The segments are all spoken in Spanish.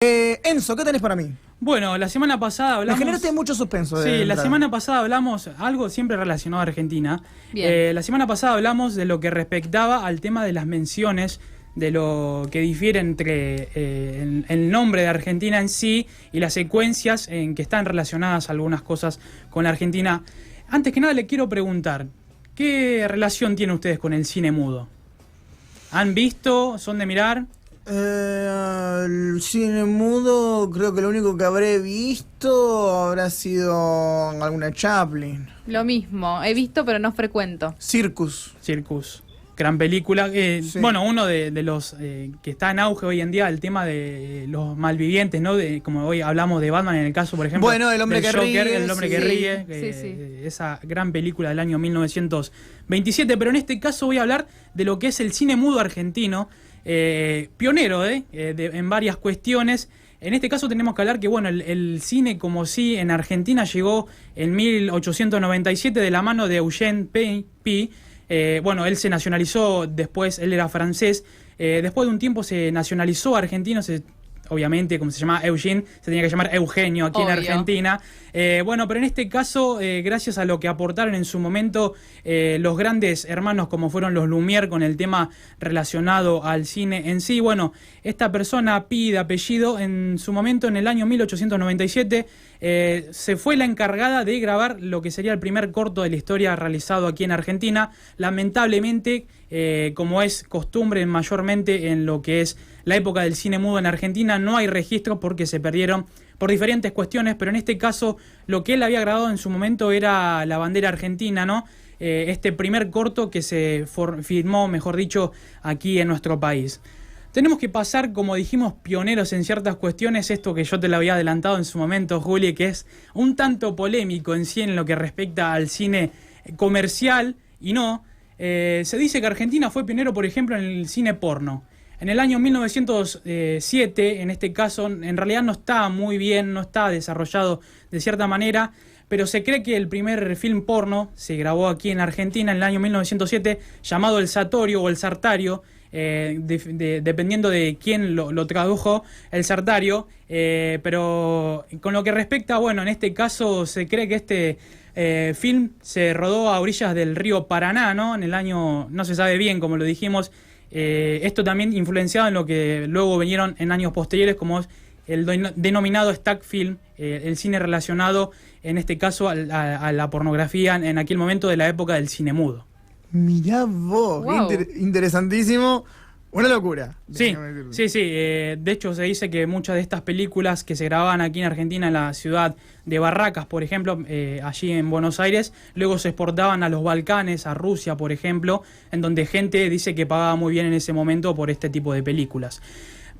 Enzo, ¿qué tenés para mí? Bueno, la semana pasada Me hablamos... generaste mucho suspenso. Sí, la entrada. semana pasada hablamos algo siempre relacionado a Argentina. Bien. La semana pasada hablamos de lo que respectaba al tema de las menciones, de lo que difiere entre el nombre de Argentina en sí y las secuencias en que están relacionadas algunas cosas con la Argentina. Antes que nada le quiero preguntar, ¿qué relación tienen ustedes con el cine mudo? ¿Han visto? ¿Son de mirar? El cine mudo, creo que lo único que habré visto habrá sido alguna Chaplin. Lo mismo, he visto pero no frecuento. Circus. Circus. Gran película. Sí. Bueno, uno de los que está en auge hoy en día, el tema de los malvivientes, ¿no? Como hoy hablamos de Batman en el caso, por ejemplo. Bueno, El hombre del que Joker, ríe, El hombre sí. que ríe. Sí. Esa gran película del año 1927. Pero en este caso voy a hablar de lo que es el cine mudo argentino. Pionero en varias cuestiones. En este caso tenemos que hablar que bueno, el cine como sí en Argentina llegó en 1897 de la mano de Eugène Py. Bueno, él se nacionalizó después, él era francés. Después de un tiempo se nacionalizó argentino, obviamente, como se llama Eugene, se tenía que llamar Eugenio aquí Obvio. en Argentina. Bueno, pero en este caso, gracias a lo que aportaron en su momento los grandes hermanos como fueron los Lumière con el tema relacionado al cine en sí, bueno, esta persona, Pi de apellido, en su momento, en el año 1897, se fue la encargada de grabar lo que sería el primer corto de la historia realizado aquí en Argentina. Lamentablemente, como es costumbre mayormente en lo que es la época del cine mudo en Argentina, no hay registros porque se perdieron por diferentes cuestiones, pero en este caso lo que él había grabado en su momento era La bandera argentina, ¿no? Este primer corto que se filmó, mejor dicho, aquí en nuestro país. Tenemos que pasar, como dijimos, pioneros en ciertas cuestiones, esto que yo te lo había adelantado en su momento, Juli, que es un tanto polémico en sí en lo que respecta al cine comercial y no. Se dice que Argentina fue pionero, por ejemplo, en el cine porno. En el año 1907, en este caso, en realidad no está muy bien, no está desarrollado de cierta manera, pero se cree que el primer film porno se grabó aquí en Argentina en el año 1907, llamado El Satorio o El Sartario, dependiendo de quién lo tradujo, El Sartario, pero con lo que respecta, bueno, en este caso se cree que este film se rodó a orillas del río Paraná, ¿no? En el año, no se sabe bien, como lo dijimos. Esto también influenciado en lo que luego vinieron en años posteriores, como es el denominado stack film, el cine relacionado, en este caso, a la pornografía en aquel momento de la época del cine mudo. Mirá vos, Wow. qué interesantísimo. Una locura. Sí, déjame decirte. sí, sí. De hecho, se dice que muchas de estas películas que se grababan aquí en Argentina, en la ciudad de Barracas, por ejemplo, allí en Buenos Aires, luego se exportaban a los Balcanes, a Rusia, por ejemplo, en donde gente dice que pagaba muy bien en ese momento por este tipo de películas.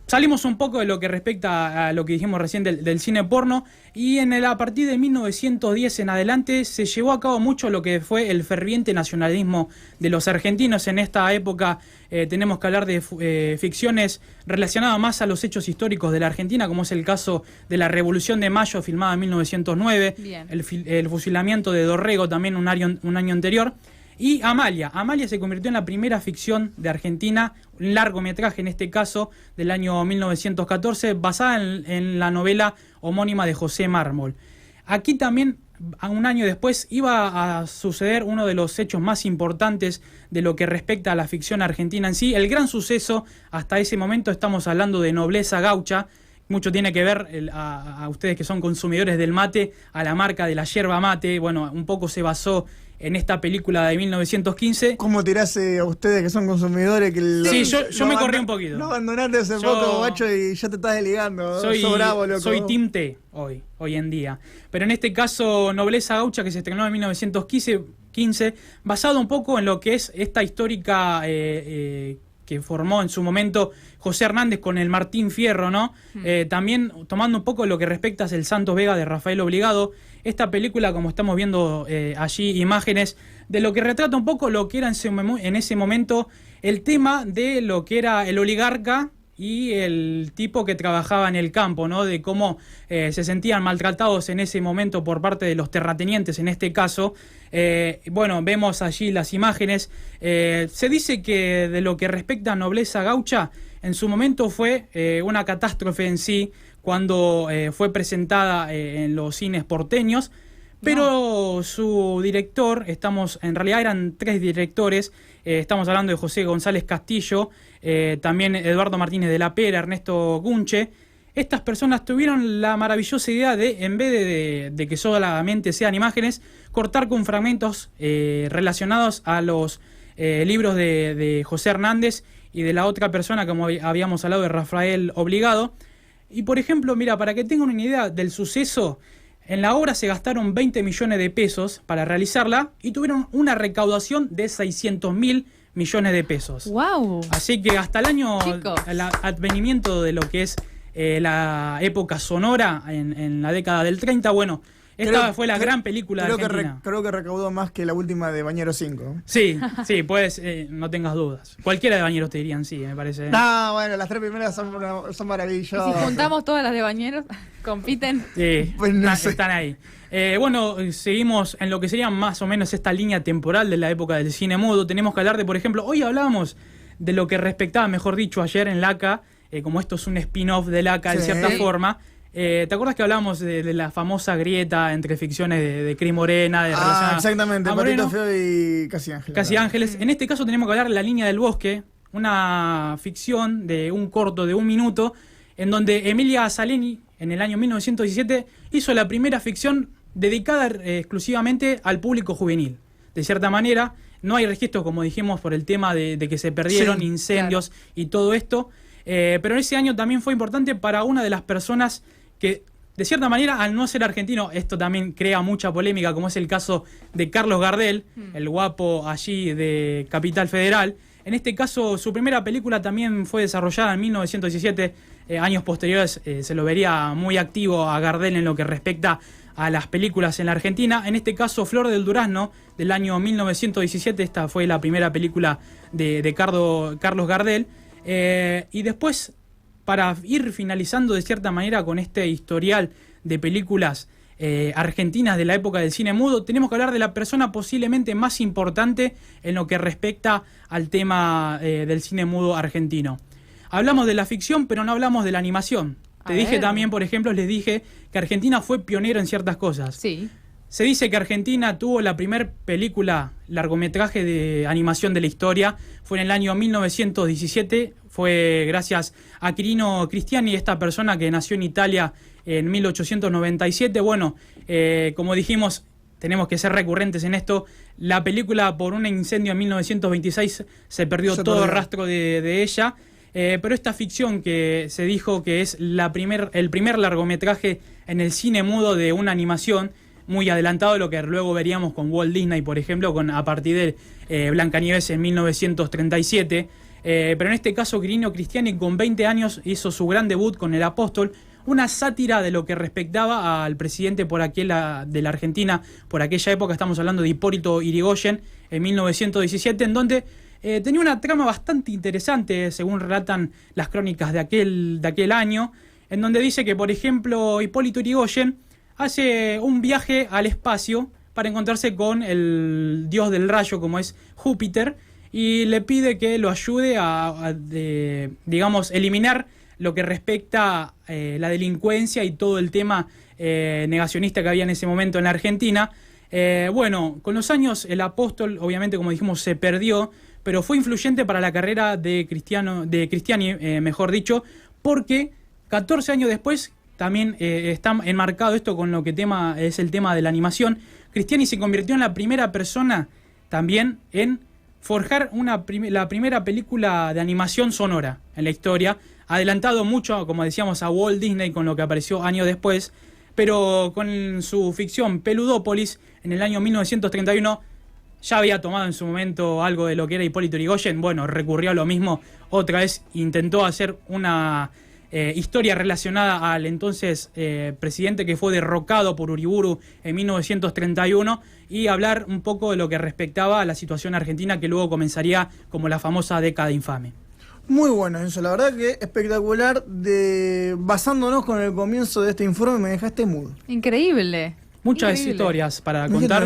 Salimos un poco de lo que respecta a lo que dijimos recién del cine porno y a partir de 1910 en adelante se llevó a cabo mucho lo que fue el ferviente nacionalismo de los argentinos. En esta época tenemos que hablar de ficciones relacionadas más a los hechos históricos de la Argentina, como es el caso de la Revolución de Mayo, filmada en 1909, Bien. el fusilamiento de Dorrego también un año anterior. Y Amalia se convirtió en la primera ficción de Argentina, un largometraje en este caso, del año 1914, basada en la novela homónima de José Mármol. Aquí también, un año después, iba a suceder uno de los hechos más importantes de lo que respecta a la ficción argentina en sí. El gran suceso, hasta ese momento estamos hablando de Nobleza Gaucha. Mucho tiene que ver a ustedes que son consumidores del mate, a la marca de la yerba mate. Bueno, un poco se basó en esta película de 1915. ¿Cómo tirás a ustedes que son consumidores? Sí, yo me corrí un poquito. No abandonaste hace poco, macho, y ya te estás desligando. Sos bravo, loco. Soy Team T hoy en día. Pero en este caso, Nobleza Gaucha, que se estrenó en 1915, basado un poco en lo que es esta histórica que formó en su momento José Hernández con el Martín Fierro, ¿no? También tomando un poco lo que respecta al Santos Vega de Rafael Obligado. Esta película, como estamos viendo allí imágenes, de lo que retrata un poco lo que era en ese momento el tema de lo que era el oligarca y el tipo que trabajaba en el campo, ¿no? De cómo se sentían maltratados en ese momento por parte de los terratenientes, en este caso. Bueno, vemos allí las imágenes. Se dice que de lo que respecta a Nobleza Gaucha, en su momento fue una catástrofe en sí, cuando fue presentada en los cines porteños, pero su director, en realidad eran 3 directores, estamos hablando de José González Castillo, también Eduardo Martínez de la Pera, Ernesto Gunche. Estas personas tuvieron la maravillosa idea de, en vez de que solamente sean imágenes, cortar con fragmentos relacionados a los libros de José Hernández y de la otra persona, como habíamos hablado, de Rafael Obligado. Y por ejemplo, mira, para que tengan una idea del suceso, en la obra se gastaron 20 millones de pesos para realizarla y tuvieron una recaudación de 600.000 millones de pesos. ¡Wow! Así que hasta el advenimiento de lo que es la época sonora en la década del 30, bueno, esta fue la gran película de Argentina. Creo que recaudó más que la última de Bañeros 5. Sí, pues no tengas dudas. Cualquiera de Bañeros te dirían sí, me parece. No, bueno, las 3 primeras son maravillosas. ¿Y si juntamos todas las de Bañeros, compiten? Sí, pues no sé. Están ahí. Bueno, seguimos en lo que sería más o menos esta línea temporal de la época del cine mudo. Tenemos que hablar de, por ejemplo, hoy hablábamos de lo que respectaba, mejor dicho, ayer en LACA, como esto es un spin-off de LACA de cierta forma. ¿Te acuerdas que hablábamos de la famosa grieta entre ficciones de Cris Morena, de relación exactamente, a Moreno, Patito Feo y Casi Ángeles? Casi Ángeles. En este caso tenemos que hablar de La Línea del Bosque, una ficción de un corto de 1 minuto, en donde Emilia Saleni, en el año 1917, hizo la primera ficción dedicada exclusivamente al público juvenil. De cierta manera, no hay registros, como dijimos, por el tema de que se perdieron incendios y todo esto, pero ese año también fue importante para una de las personas que, de cierta manera, al no ser argentino, esto también crea mucha polémica, como es el caso de Carlos Gardel, el guapo allí de Capital Federal. En este caso, su primera película también fue desarrollada en 1917. Años posteriores se lo vería muy activo a Gardel en lo que respecta a las películas en la Argentina. En este caso, Flor del Durazno, del año 1917. Esta fue la primera película de Carlos Gardel. Y después, para ir finalizando de cierta manera con este historial de películas argentinas de la época del cine mudo, tenemos que hablar de la persona posiblemente más importante en lo que respecta al tema del cine mudo argentino. Hablamos de la ficción, pero no hablamos de la animación. Te dije también, por ejemplo, les dije que Argentina fue pionero en ciertas cosas. Sí. Se dice que Argentina tuvo la primer película, largometraje de animación de la historia. Fue en el año 1917. Fue gracias a Quirino Cristiani, esta persona que nació en Italia en 1897. Bueno, como dijimos, tenemos que ser recurrentes en esto. La película, por un incendio en 1926, se perdió todo el rastro de ella. Pero esta ficción que se dijo que es el primer largometraje en el cine mudo de una animación, muy adelantado de lo que luego veríamos con Walt Disney, por ejemplo, a partir de Blancanieves en 1937. Pero en este caso, Quirino Cristiani, con 20 años, hizo su gran debut con El Apóstol, una sátira de lo que respectaba al presidente de la Argentina por aquella época. Estamos hablando de Hipólito Yrigoyen, en 1917, en donde tenía una trama bastante interesante, según relatan las crónicas de aquel año, en donde dice que, por ejemplo, Hipólito Yrigoyen hace un viaje al espacio para encontrarse con el dios del rayo, como es Júpiter, y le pide que lo ayude a eliminar lo que respecta a la delincuencia y todo el tema negacionista que había en ese momento en la Argentina. Bueno, con los años el Apóstol, obviamente, como dijimos, se perdió, pero fue influyente para la carrera de Cristiani, mejor dicho, porque 14 años después también está enmarcado esto con lo que es el tema de la animación. Cristiani se convirtió en la primera persona también en forjar la primera película de animación sonora en la historia, adelantado mucho, como decíamos, a Walt Disney con lo que apareció años después, pero con su ficción Peludópolis en el año 1931 ya había tomado en su momento algo de lo que era Hipólito Yrigoyen. Bueno, recurrió a lo mismo, otra vez intentó hacer una historia relacionada al entonces presidente que fue derrocado por Uriburu en 1931 y hablar un poco de lo que respectaba a la situación argentina, que luego comenzaría como la famosa década infame. Muy bueno eso, la verdad que espectacular. Basándonos con el comienzo de este informe, me dejaste mudo. Increíble. Muchas historias para contar.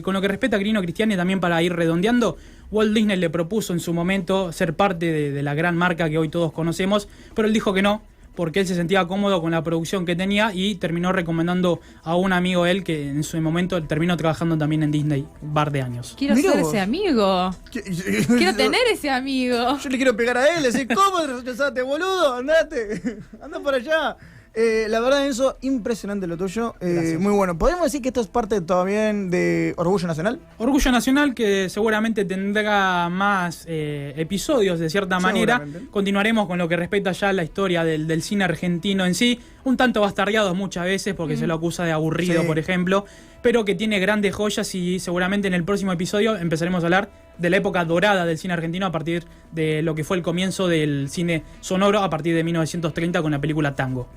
Con lo que respecta a Quirino Cristiani, también para ir redondeando, Walt Disney le propuso en su momento ser parte de la gran marca que hoy todos conocemos, pero él dijo que no, porque él se sentía cómodo con la producción que tenía y terminó recomendando a un amigo de él que en su momento terminó trabajando también en Disney un par de años. Quiero Mirá ser vos. ese amigo. Quiero tener ese amigo. Yo le quiero pegar a él, decir, ¿cómo rechazaste, boludo? Andate, anda por allá. La verdad, Enzo, impresionante lo tuyo. Muy bueno. ¿Podemos decir que esto es parte también de Orgullo Nacional? Orgullo Nacional, que seguramente tendrá más episodios de cierta manera. Seguramente. Continuaremos con lo que respecta ya a la historia del cine argentino en sí. Un tanto bastardeado muchas veces porque se lo acusa de aburrido, Sí. por ejemplo. Pero que tiene grandes joyas y seguramente en el próximo episodio empezaremos a hablar de la época dorada del cine argentino a partir de lo que fue el comienzo del cine sonoro a partir de 1930 con la película Tango.